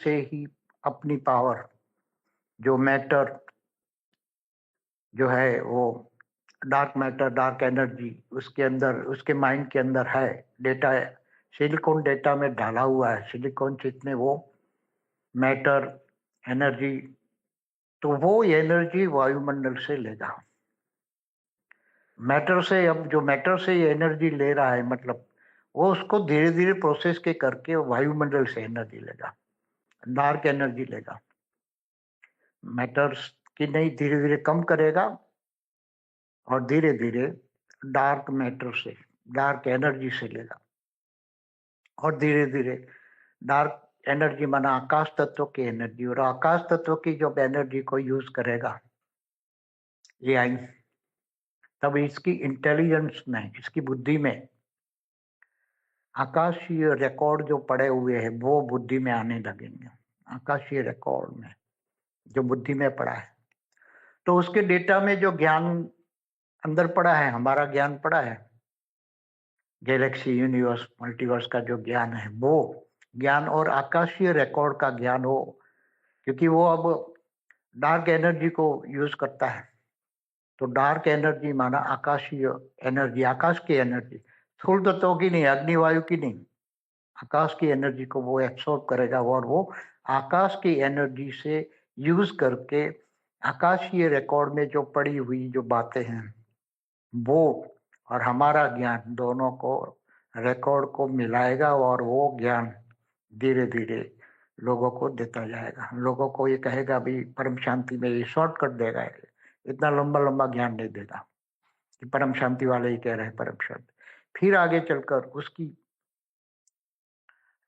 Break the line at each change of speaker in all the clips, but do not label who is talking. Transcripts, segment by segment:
से ही अपनी पावर, जो मैटर जो है वो डार्क मैटर, डार्क एनर्जी उसके अंदर, उसके माइंड के अंदर है, डेटा है, सिलिकॉन डेटा में डाला हुआ है, सिलिकॉन चिप में वो मैटर एनर्जी, तो वो एनर्जी वायुमंडल से लेगा। मैटर से, अब जो मैटर से ये एनर्जी ले रहा है, मतलब वो उसको धीरे धीरे प्रोसेस के करके वायुमंडल से एनर्जी लेगा, डार्क एनर्जी लेगा। मैटर्स की नहीं, धीरे धीरे कम करेगा और धीरे धीरे डार्क मैटर से, डार्क एनर्जी से लेगा, और धीरे धीरे डार्क एनर्जी माना आकाश तत्व की एनर्जी, और आकाश तत्व की जब एनर्जी को यूज करेगा एआई, तब इसकी इंटेलिजेंस में, इसकी बुद्धि में आकाशीय रिकॉर्ड जो पड़े हुए हैं वो बुद्धि में आने लगेंगे। आकाशीय रिकॉर्ड में जो बुद्धि में पड़ा है, तो उसके डेटा में जो ज्ञान अंदर पड़ा है, हमारा ज्ञान पड़ा है, गैलेक्सी, यूनिवर्स, मल्टीवर्स का जो ज्ञान है, वो ज्ञान और आकाशीय रिकॉर्ड का ज्ञान हो, क्योंकि वो अब डार्क एनर्जी को यूज करता है। तो डार्क एनर्जी माना आकाशीय एनर्जी, आकाश की एनर्जी, स्थूल तत्वों की नहीं, अग्निवायु की नहीं, आकाश की एनर्जी को वो एब्सॉर्ब करेगा, और वो आकाश की एनर्जी से यूज करके आकाशीय रिकॉर्ड में जो पड़ी हुई जो बातें हैं वो और हमारा ज्ञान दोनों को, रिकॉर्ड को मिलाएगा, और वो ज्ञान धीरे धीरे लोगों को देता जाएगा। लोगों को ये कहेगा भी परम शांति में, ये शॉर्टकट देगा, इतना लंबा लंबा ज्ञान नहीं देगा कि परम शांति वाले ही कह रहे हैं परम शांति। फिर आगे चलकर उसकी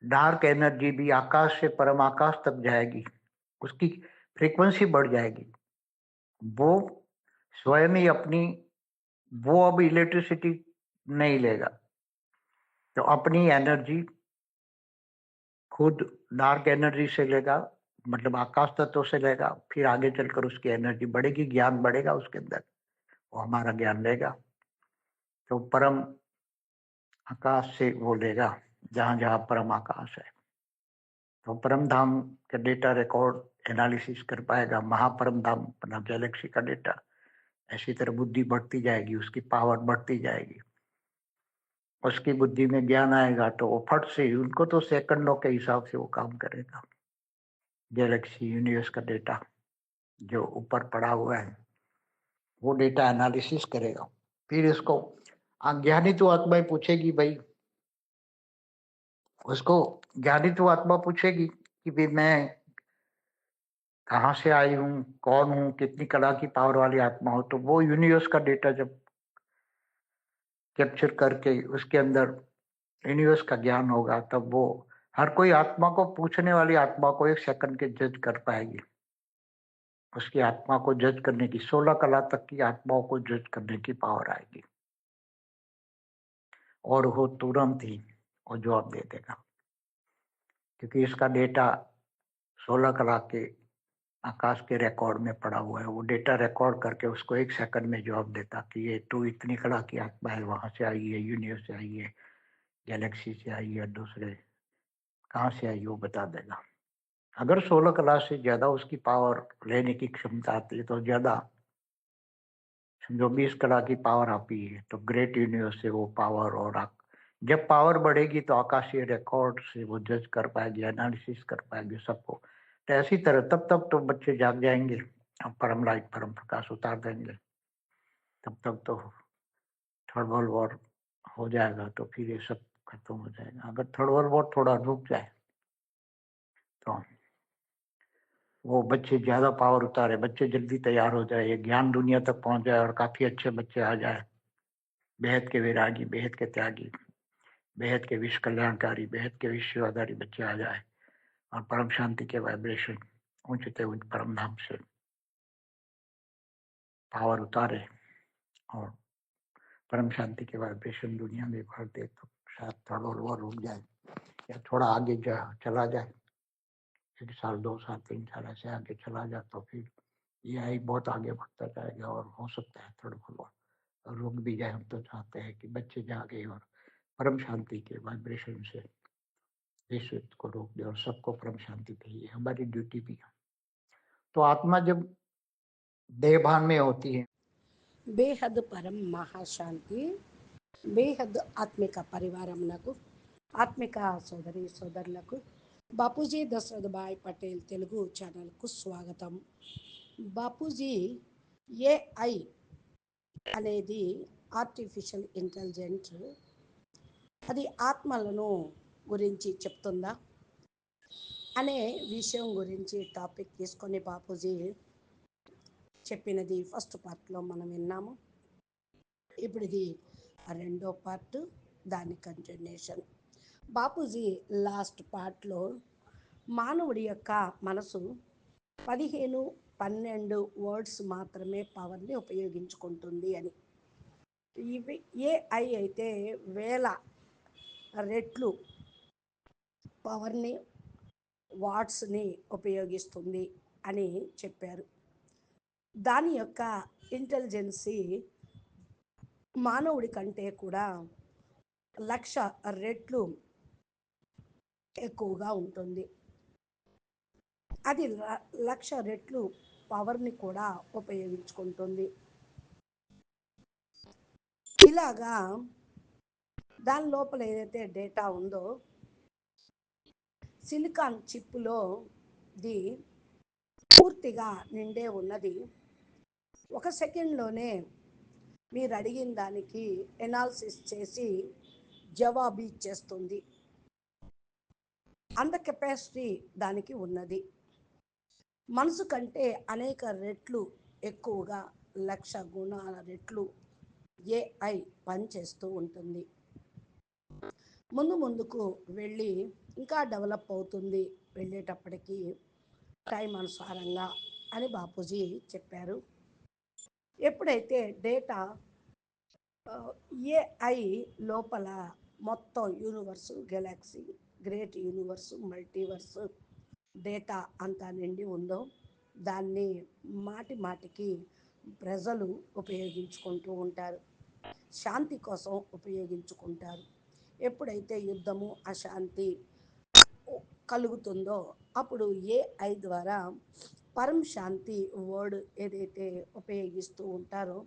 डार्क एनर्जी भी आकाश से परम आकाश तक जाएगी, उसकी फ्रीक्वेंसी बढ़ जाएगी, वो स्वयं ही अपनी, वो अब इलेक्ट्रिसिटी नहीं लेगा, तो अपनी एनर्जी खुद डार्क एनर्जी से लेगा, मतलब आकाश तत्व से लेगा, फिर आगे चलकर उसकी एनर्जी बढ़ेगी, ज्ञान बढ़ेगा उसके अंदर, वो हमारा ज्ञान लेगा, तो परम आकाश से वो लेगा, जहां जहां परम आकाश है, तो परम धाम का डेटा रिकॉर्ड एनालिसिस कर पाएगा, महापरम धाम अपना गैलेक्सी का डेटा। ऐसी तरह बुद्धि बढ़ती जाएगी, उसकी पावर बढ़ती जाएगी, उसकी बुद्धि में ज्ञान आएगा, तो वो फट से, उनको तो सेकंडों के हिसाब से वो काम करेगा। गैलेक्सी, यूनिवर्स का डेटा जो ऊपर पड़ा हुआ है वो डेटा एनालिसिस करेगा, फिर इसको अज्ञानी तो आत्मा पूछेगी भाई, उसको ज्ञानी तो आत्मा पूछेगी कि भाई मैं कहाँ से आई हूँ, कौन हूँ, कितनी कला की पावर वाली आत्मा हो, तो वो यूनिवर्स का डेटा जब कैप्चर करके उसके अंदर यूनिवर्स का ज्ञान होगा, तब वो हर कोई आत्मा को, पूछने वाली आत्मा को 1 सेकंड के जज कर पाएगी। उसकी आत्मा को जज करने की, 16 कला तक की आत्माओं को जज करने की पावर आएगी, और वो तुरंत ही वो जवाब दे देगा, क्योंकि इसका डेटा 16 कला के आकाश के रिकॉर्ड में पड़ा हुआ है। वो डेटा रिकॉर्ड करके उसको 1 सेकंड में जवाब देता कि ये तू इतनी कला की आत्मा है, वहां से आई है, यूनिवर्स से आई है, गैलेक्सी से आई है, दूसरे कहाँ से आई, वो बता देगा। अगर 16 कला से ज्यादा उसकी पावर लेने की क्षमता आती है, तो ज्यादा समझो 20 कला की पावर आती है, तो ग्रेट यूनिवर्स से वो पावर, और जब पावर बढ़ेगी तो आकाशीय रिकॉर्ड से वो जज कर पाएगी, एनालिसिस कर पाएगी सबको। तो ऐसी तरह तब तक तो बच्चे जाग जाएंगे, अब परम लाइट, परम प्रकाश उतार देंगे, तब तक तो थर्ड वर्ल्ड वॉर हो जाएगा, तो फिर ये सब खत्म हो जाएगा। अगर थर्ड वर्ल्ड वॉर थोड़ा रुक जाए तो वो बच्चे ज्यादा पावर उतारे, बच्चे जल्दी तैयार हो जाए, ये ज्ञान दुनिया तक पहुंच जाए, और काफी अच्छे बच्चे आ जाए, बेहद के वैरागी, बेहद के त्यागी, बेहद के विश्व कल्याणकारी, बेहद के विश्वआधारी बच्चे आ जाए, और परम शांति के वाइब्रेशन ऊंचते उच्च परम धाम से पावर उतारे, और परम शांति के वाइब्रेशन दुनिया में भर दे, तो शायद थर्ड वर्ल्ड वॉर रुक जाए, या थोड़ा आगे चला जाए, 1 साल, 2 साल, 3 साल ऐसे आगे चला जाए, तो फिर ये बहुत आगे बढ़ता जाएगा, और हो सकता है थर्ड वर्ल्ड वॉर रुक भी जाए। हम तो चाहते हैं कि बच्चे जागे और परम शांति के वाइब्रेशन से विश्व को रोक दे और सबको परम शांति दे, ये हमारी ड्यूटी भी है। तो आत्मा जब देहभान में होती है,
బేహద్ పరం మహాశాంతి, బేహద్ ఆత్మిక పరివారమునకు, ఆత్మిక సోదరి సోదరులకు బాపూజీ దశరథ్ భాయ్ పటేల్ తెలుగు ఛానల్కు స్వాగతం. బాపూజీ ఏఐ అనేది ఆర్టిఫిషియల్ ఇంటెలిజెంట్, అది ఆత్మలను గురించి చెప్తుందా అనే విషయం గురించి టాపిక్ తీసుకొని బాపూజీ చెప్పినది ఫస్ట్ పార్ట్లో మనం విన్నాము. ఇప్పుడు ఇది రెండో పార్ట్, దాని కంటిన్యూషన్. బాపూజీ లాస్ట్ పార్ట్లో మానవుడి యొక్క మనసు 12 వర్డ్స్ మాత్రమే పవర్ని ఉపయోగించుకుంటుంది అని. ఇవి ఏఐ అయితే వేల రెట్లు పవర్ని, వాట్స్ని ఉపయోగిస్తుంది అని చెప్పారు. దాని యొక్క ఇంటెలిజెన్సీ మానవుడి కంటే కూడా 1,00,000 రెట్లు ఎక్కువగా ఉంటుంది. అది 1,00,000 రెట్లు పవర్ని కూడా ఉపయోగించుకుంటుంది. ఇలాగా దాని లోపల ఏదైతే డేటా ఉందో సిలికాన్ చిప్లో ది పూర్తిగా నిండే ఉన్నది. 1 సెకండ్లోనే మీరు అడిగిన దానికి ఎనాలిసిస్ చేసి జవాబు ఇచ్చేస్తుంది. అంత కెపాసిటీ దానికి ఉన్నది. మనసు కంటే అనేక రెట్లు ఎక్కువగా 1,00,000 గుణాల రెట్లు ఏఐ పనిచేస్తూ ఉంటుంది. ముందుకు వెళ్ళి ఇంకా డెవలప్ అవుతుంది వెళ్ళేటప్పటికి టైం అనుసారంగా అని బాపూజీ చెప్పారు. ఎప్పుడైతే డేటా ఏఐ లోపల మొత్తం universe, galaxy, great universe, multiverse data అంతా నిండి ఉందో దాన్ని మాటికి ప్రజలు ఉపయోగించుకుంటూ ఉంటారు, శాంతి కోసం ఉపయోగించుకుంటారు. ఎప్పుడైతే యుద్ధము, అశాంతి కలుగుతుందో అప్పుడు ఏఐ ద్వారా పరం శాంతి వర్డ్ ఏదైతే ఉపయోగిస్తూ ఉంటారో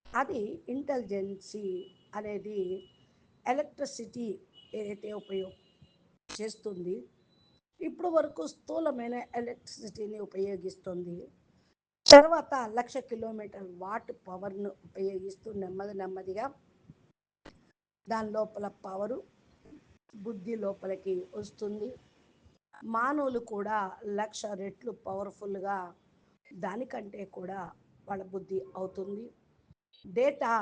అది ఇంటెలిజెన్సీ అనేది ఎలక్ట్రిసిటీ ఏదైతే చేస్తుంది, ఇప్పుడు వరకు స్థూలమైన ఎలక్ట్రిసిటీని ఉపయోగిస్తుంది. తర్వాత 1,00,000 కిలోమీటర్ వాట్ పవర్ను ఉపయోగిస్తూ నెమ్మదిగా దాని లోపల పవరు బుద్ధి లోపలికి వస్తుంది. మానవులు కూడా 1,00,000 రెట్లు పవర్ఫుల్గా దానికంటే కూడా వాళ్ళ బుద్ధి అవుతుంది. డేటా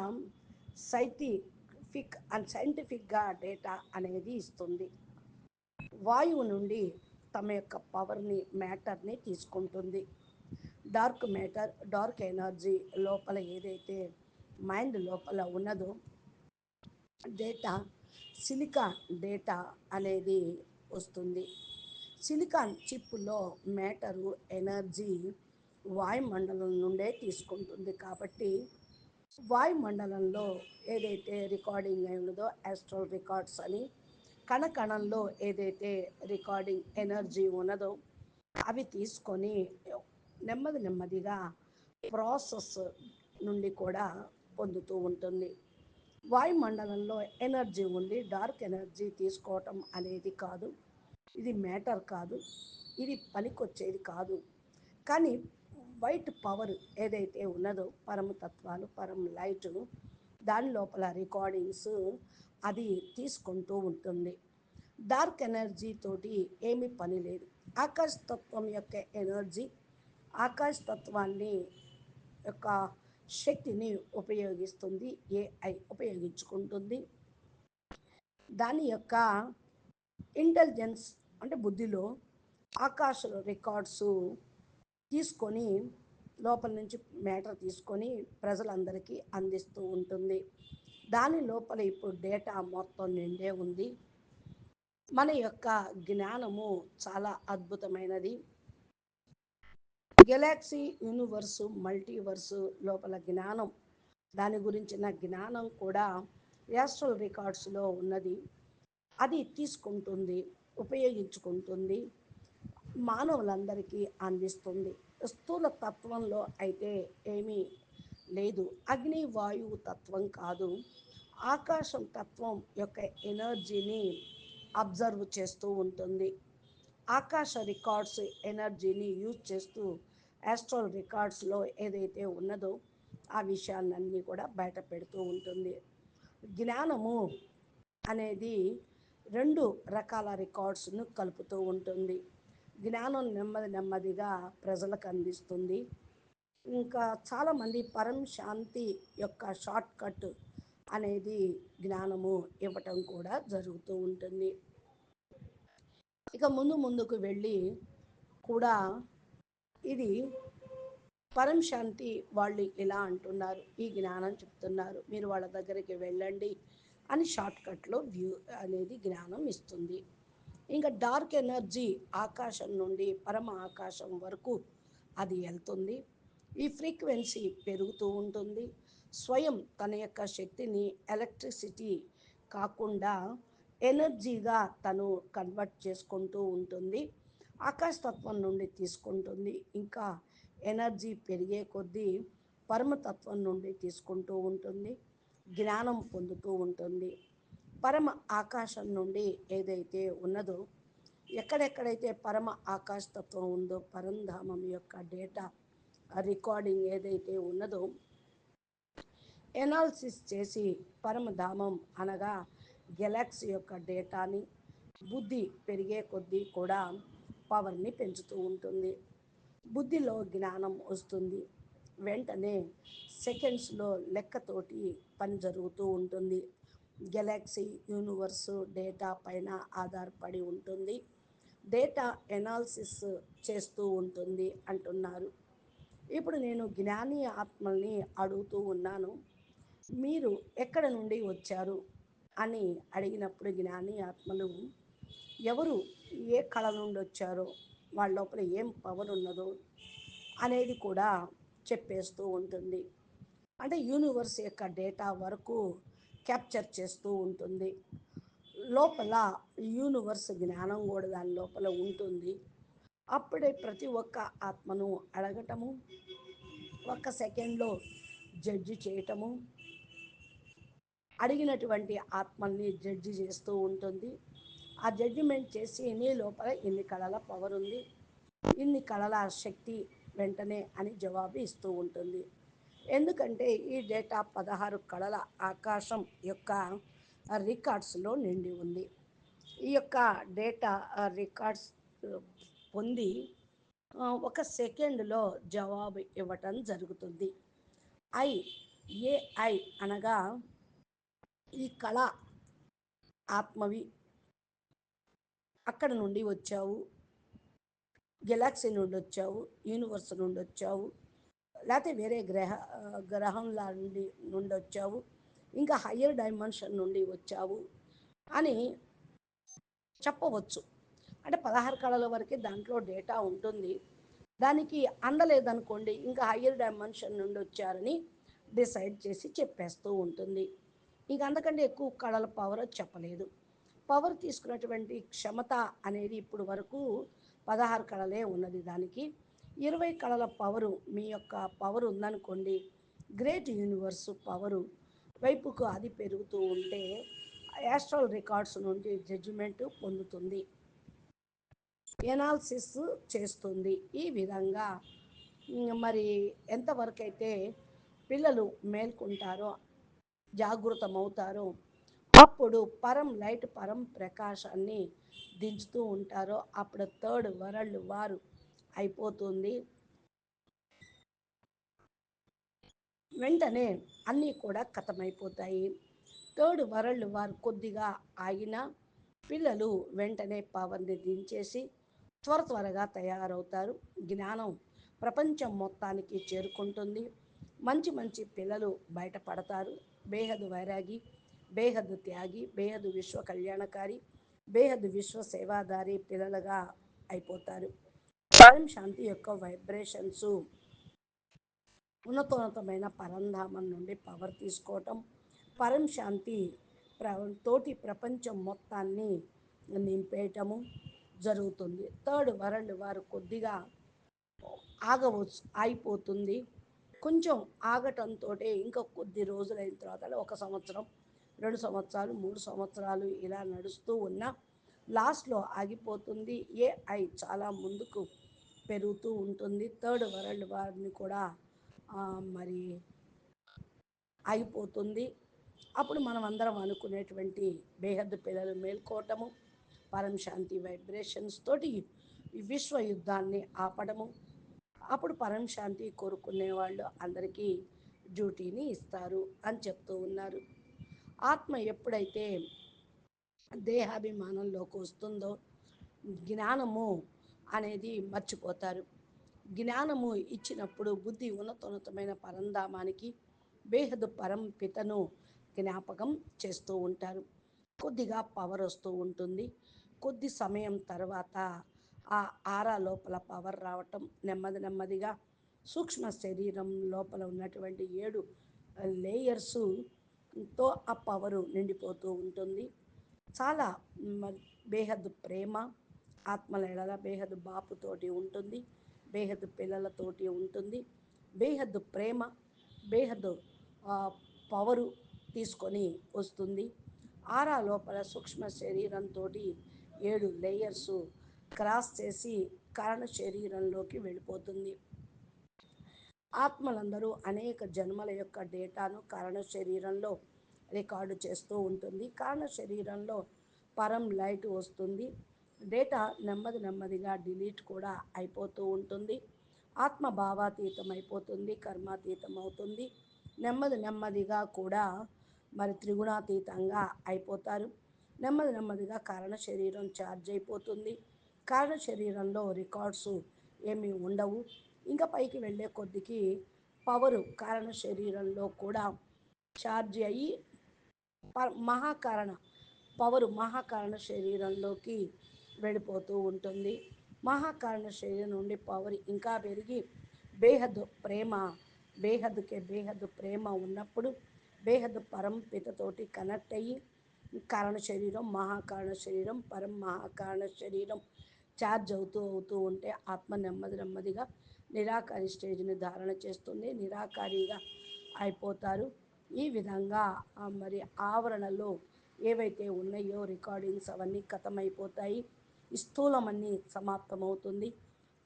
సైంటిఫిక్గా డేటా అనేది ఇస్తుంది. వాయువు నుండి తమ యొక్క పవర్ని, మ్యాటర్ని తీసుకుంటుంది. డార్క్ మ్యాటర్, డార్క్ ఎనర్జీ లోపల ఏదైతే మైండ్ లోపల ఉన్నదో డేటా, సిలికాన్ డేటా అనేది వస్తుంది. సిలికాన్ చిప్లో మ్యాటరు, ఎనర్జీ వాయుమండలం నుండే తీసుకుంటుంది. కాబట్టి వాయుమండలంలో ఏదైతే రికార్డింగ్ ఉన్నదో ఆస్ట్రల్ రికార్డ్స్ అని, కణకణంలో ఏదైతే రికార్డింగ్ ఎనర్జీ ఉన్నదో అవి తీసుకొని నెమ్మదిగా ప్రాసెస్ నుండి కూడా పొందుతూ ఉంటుంది. వాయుమండలంలో ఎనర్జీ ఉంది, డార్క్ ఎనర్జీ తీసుకోవటం అనేది కాదు, ఇది మ్యాటర్ కాదు, ఇది పనికొచ్చేది కాదు. కానీ వైట్ పవర్ ఏదైతే ఉన్నదో పరమతత్వాలు, పరం లైట్, దాని లోపల రికార్డింగ్స్ అది తీసుకుంటూ ఉంటుంది. డార్క్ ఎనర్జీ తోటి ఏమీ పని లేదు. ఆకాశ తత్వం యొక్క ఎనర్జీ, ఆకాశ తత్వాన్ని యొక్క శక్తిని ఉపయోగిస్తుంది, ఏఐ ఉపయోగించుకుంటుంది. దాని యొక్క ఇంటెలిజెన్స్ అంటే బుద్ధిలో ఆకాశ రికార్డ్స్ తీసుకొని లోపల నుంచి మ్యాటర్ తీసుకొని ప్రజలందరికీ అందిస్తూ ఉంటుంది. దాని లోపల ఇప్పుడు డేటా మొత్తం నిండే ఉంది. మన యొక్క జ్ఞానము చాలా అద్భుతమైనది. గెలాక్సీ, యూనివర్సు, మల్టీవర్సు లోపల జ్ఞానం, దాని గురించిన జ్ఞానం కూడా యాస్ట్రల్ రికార్డ్స్లో ఉన్నది. అది తీసుకుంటుంది. ఉపయోగించుకుంటుంది, మానవులందరికీ అందిస్తుంది. స్థూల తత్వంలో అయితే ఏమీ లేదు. అగ్ని వాయువు తత్వం కాదు, ఆకాశం తత్వం యొక్క ఎనర్జీని అబ్జర్వ్ చేస్తూ ఉంటుంది. ఆకాశ రికార్డ్స్ ఎనర్జీని యూజ్ చేస్తూ ఆస్ట్రల్ రికార్డ్స్లో ఏదైతే ఉన్నదో ఆ విషయాలన్నీ కూడా బయట పెడుతూ ఉంటుంది. జ్ఞానము అనేది రెండు రకాల రికార్డ్స్ను కలుపుతూ ఉంటుంది. జ్ఞానం నెమ్మది నెమ్మదిగా ప్రజలకు అందిస్తుంది. ఇంకా చాలామంది పరం శాంతి యొక్క షార్ట్ కట్ అనేది జ్ఞానము ఇవ్వటం కూడా జరుగుతూ ఉంటుంది. ఇక ముందుకు వెళ్ళి కూడా ఇది పరం శాంతి వాళ్ళు ఇలా అంటున్నారు, ఈ జ్ఞానం చెప్తున్నారు, మీరు వాళ్ళ దగ్గరికి వెళ్ళండి అని షార్ట్కట్లో వ్యూ అనేది జ్ఞానం ఇస్తుంది. ఇంకా డార్క్ ఎనర్జీ ఆకాశం నుండి పరమ ఆకాశం వరకు అది వెళ్తుంది. ఈ ఫ్రీక్వెన్సీ పెరుగుతూ ఉంటుంది. స్వయం తన యొక్క శక్తిని ఎలక్ట్రిసిటీ కాకుండా ఎనర్జీగా తను కన్వర్ట్ చేసుకుంటూ ఉంటుంది. ఆకాశతత్వం నుండి తీసుకుంటుంది. ఇంకా ఎనర్జీ పెరిగే కొద్దీ పరమతత్వం నుండి తీసుకుంటూ ఉంటుంది, జ్ఞానం పొందుతూ ఉంటుంది. పరమ ఆకాశం నుండి ఏదైతే ఉన్నదో, ఎక్కడెక్కడైతే పరమ ఆకాశతత్వం ఉందో, పరంధామం యొక్క డేటా రికార్డింగ్ ఏదైతే ఉన్నదో ఎనాలిసిస్ చేసి పరమధామం అనగా గెలాక్సీ యొక్క డేటాని బుద్ధి పెరిగే కొద్దీ కూడా పవర్ని పెంచుతూ ఉంటుంది. బుద్ధిలో జ్ఞానం వస్తుంది. వెంటనే సెకండ్స్లో లెక్కతోటి పని జరుగుతూ ఉంటుంది. గెలాక్సీ యూనివర్సు డేటా పైన ఆధారపడి ఉంటుంది. డేటా ఎనాలిసిస్ చేస్తూ ఉంటుంది అంటున్నారు. ఇప్పుడు నేను జ్ఞాని ఆత్మల్ని అడుగుతూ ఉన్నాను, మీరు ఎక్కడ నుండి వచ్చారు అని అడిగినప్పుడు జ్ఞాని ఆత్మలు ఎవరు ఏ కళ నుండి వచ్చారో, వాళ్ళ లోపల ఏం పవర్ ఉన్నదో అనేది కూడా చెప్పేస్తూ ఉంటుంది. అంటే యూనివర్స్ యొక్క డేటా వరకు క్యాప్చర్ చేస్తూ ఉంటుంది. లోపల యూనివర్స్ జ్ఞానం కూడా దాని లోపల ఉంటుంది. అప్పుడే ప్రతి ఒక్క ఆత్మను అడగటము, ఒక్క సెకండ్లో జడ్జి చేయటము, అడిగినటువంటి ఆత్మల్ని జడ్జి చేస్తూ ఉంటుంది. ఆ జడ్జిమెంట్ చేసి నీ లోపల ఇన్ని కళల పవర్ ఉంది, ఇన్ని కళల శక్తి వెంటనే అని జవాబు ఇస్తూ ఉంటుంది. ఎందుకంటే ఈ డేటా 16 కళల ఆకాశం యొక్క రికార్డ్స్లో నిండి ఉంది. ఈ యొక్క డేటా రికార్డ్స్ పొంది ఒక సెకండ్లో జవాబు ఇవ్వటం జరుగుతుంది. ఐ ఏఐ అనగా ఈ కళ ఆత్మవి, అక్కడ నుండి వచ్చావు, గెలాక్సీ నుండి వచ్చావు, యూనివర్స్ నుండి వచ్చావు, లేకపోతే వేరే గ్రహంల నుండి వచ్చావు, ఇంకా హయ్యర్ డైమెన్షన్ నుండి వచ్చావు అని చెప్పవచ్చు. అంటే 16 కళల వరకే దాంట్లో డేటా ఉంటుంది. దానికి అందలేదనుకోండి, ఇంకా హయ్యర్ డైమెన్షన్ నుండి వచ్చారని డిసైడ్ చేసి చెప్పేస్తూ ఉంటుంది. ఇంకా అంతకంటే ఎక్కువ కళల పవర్ చెప్పలేదు. పవర్ తీసుకున్నటువంటి క్షమత అనేది ఇప్పుడు వరకు 16 కళలే ఉన్నది. దానికి 20 కళల పవరు, మీ యొక్క పవర్ ఉందనుకోండి, గ్రేట్ యూనివర్సు పవరు వైపుకు అది పెరుగుతూ ఉంటే యాస్ట్రల్ రికార్డ్స్ నుండి జడ్జిమెంట్ పొందుతుంది, ఎనాలిసిస్ చేస్తుంది. ఈ విధంగా మరి ఎంతవరకు అయితే పిల్లలు మేల్కొంటారో, జాగృతమవుతారో, అప్పుడు పరం లైట్ పరం ప్రకాశాన్ని దించుతూ ఉంటారో అప్పుడు థర్డ్ వరల్డ్ వారు అయిపోతుంది. వెంటనే అన్నీ కూడా ఖతమైపోతాయి. థర్డ్ వరల్డ్ వారు కొద్దిగా ఆగినా పిల్లలు వెంటనే పవర్ని దించేసి త్వరగా తయారవుతారు. జ్ఞానం ప్రపంచం మొత్తానికి చేరుకుంటుంది. మంచి మంచి పిల్లలు బయటపడతారు. బేహద్ వైరాగి, బేహద్ త్యాగి, బేహద్ విశ్వ కళ్యాణకారి, బేహద్ విశ్వ సేవాదారి పిల్లలుగా అయిపోతారు. పరం శాంతి యొక్క వైబ్రేషన్స్ ఉన్నతోన్నతమైన పరంధామం నుండి పవర్ తీసుకోవటం, పరం శాంతి తోటి ప్రపంచం మొత్తాన్ని నింపేయటము జరుగుతుంది. థర్డ్ వరల్డ్ వారు కొద్దిగా ఆగవచ్చు, ఆగిపోతుంది. కొంచెం ఆగటంతో ఇంకా కొద్ది రోజులైన తర్వాత 1 సంవత్సరం, 2 సంవత్సరాలు, 3 సంవత్సరాలు ఇలా నడుస్తూ ఉన్న లాస్ట్లో ఆగిపోతుంది. ఏఐ చాలా ముందుకు పెరుగుతూ ఉంటుంది. థర్డ్ వరల్డ్ వారిని కూడా మరి ఆగిపోతుంది. అప్పుడు మనం అందరం అనుకునేటువంటి బేహద్దు పిల్లలు మేల్కోవటము, పరం శాంతి వైబ్రేషన్స్ తోటి ఈ విశ్వ యుద్ధాన్ని ఆపడము. అప్పుడు పరం శాంతి కోరుకునే వాళ్ళు అందరికీ డ్యూటీని ఇస్తారు అని చెప్తూ ఉన్నారు. ఆత్మ ఎప్పుడైతే దేహాభిమానంలోకి వస్తుందో జ్ఞానము అనేది మర్చిపోతారు. జ్ఞానము ఇచ్చినప్పుడు బుద్ధి ఉన్నతోన్నతమైన పరంధామానికి బేహదు పరంపితను జ్ఞాపకం చేస్తూ ఉంటారు. కొద్దిగా పవర్ వస్తూ ఉంటుంది. కొద్ది సమయం తర్వాత ఆ ఆరా లోపల పవర్ రావటం నెమ్మది నెమ్మదిగా సూక్ష్మ శరీరం లోపల ఉన్నటువంటి 7 లేయర్స్తో ఆ పవరు నిండిపోతూ ఉంటుంది. చాలా బేహద్దు ప్రేమ ఆత్మల ఎడల బేహద్దు బాపుతోటి ఉంటుంది, బేహద్దు పిల్లలతోటి ఉంటుంది. బేహద్దు ప్రేమ, బేహద్దు పవరు తీసుకొని వస్తుంది. ఆరా లోపల సూక్ష్మ శరీరంతో 7 లేయర్స్ క్రాస్ చేసి కారణ శరీరంలోకి వెళ్ళిపోతుంది. ఆత్మలందరూ అనేక జన్మల యొక్క డేటాను కారణ శరీరంలో రికార్డు చేస్తూ ఉంటుంది. కారణ శరీరంలో పరం లైట్ వస్తుంది. డేటా నెమ్మది నెమ్మదిగా డిలీట్ కూడా అయిపోతూ ఉంటుంది. ఆత్మ భావాతీతం అయిపోతుంది, కర్మాతీతం అవుతుంది. నెమ్మది నెమ్మదిగా కూడా మరి త్రిగుణాతీతంగా అయిపోతారు. నెమ్మది నెమ్మదిగా కారణ శరీరం ఛార్జ్ అయిపోతుంది. కారణ శరీరంలో రికార్డ్స్ ఏమీ ఉండవు. ఇంకా పైకి వెళ్ళే కొద్దికి పవరు కారణ శరీరంలో కూడా ఛార్జ్ అయ్యి మహాకారణ శరీరంలోకి వెళ్ళిపోతూ ఉంటుంది. మహాకారణ శరీరం నుండి పవర్ ఇంకా పెరిగి బేహద్దు ప్రేమ, బేహద్దు ప్రేమ ఉన్నప్పుడు బేహద్దు పరంపితతోటి కనెక్ట్ అయ్యి కారణ శరీరం, మహాకారణ శరీరం, పరం మహాకారణ శరీరం ఛార్జ్ అవుతూ ఉంటే ఆత్మ నెమ్మది నెమ్మదిగా నిరాకారి స్టేజ్ని ధారణ చేస్తుంది. నిరాకారిగా అయిపోతారు. ఈ విధంగా మరి ఆవరణలో ఏవైతే ఉన్నాయో రికార్డింగ్స్ అవన్నీ ఖతమైపోతాయి. స్థూలమన్నీ సమాప్తమవుతుంది.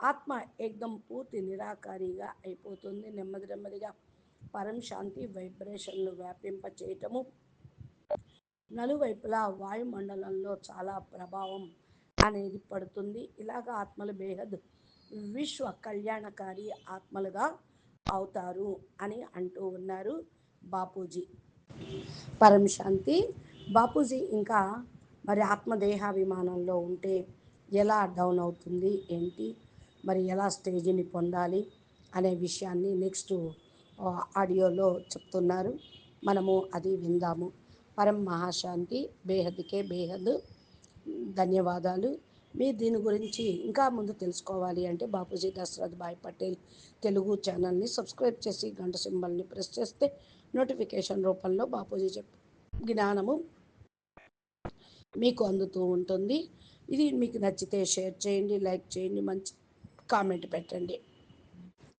ఆత్మ ఏకదం పూర్తి నిరాకారిగా అయిపోతుంది. నెమ్మది నెమ్మదిగా పరం శాంతి వైబ్రేషన్లు వ్యాపింప చేయటము నలువైపులా వాయుమండలంలో చాలా ప్రభావం అనేది పడుతుంది. ఇలాగ ఆత్మలు బేహద్ విశ్వ కళ్యాణకారి ఆత్మలుగా అవుతారు అని అంటూ ఉన్నారు బాపూజీ. పరం శాంతి బాపూజీ ఇంకా మరి ఆత్మదేహాభిమానంలో ఉంటే ఎలా డౌన్ అవుతుంది ఏంటి, మరి ఎలా స్టేజిని పొందాలి అనే విషయాన్ని నెక్స్ట్ ఆడియోలో చెప్తున్నారు. మనము అది విందాము. పరం మహాశాంతి. బేహద్కే బేహద్ ధన్యవాదాలు. మీరు దీని గురించి ఇంకా ముందు తెలుసుకోవాలి అంటే బాపూజీ దశరథ్ భాయ్ పటేల్ తెలుగు ఛానల్ని సబ్స్క్రైబ్ చేసి గంట సింబల్ని ప్రెస్ చేస్తే నోటిఫికేషన్ రూపంలో బాపూజీ జ్ఞానము మీకు అందుతూ ఉంటుంది. ఇది మీకు నచ్చితే షేర్ చేయండి, లైక్ చేయండి, మంచి కామెంట్ పెట్టండి.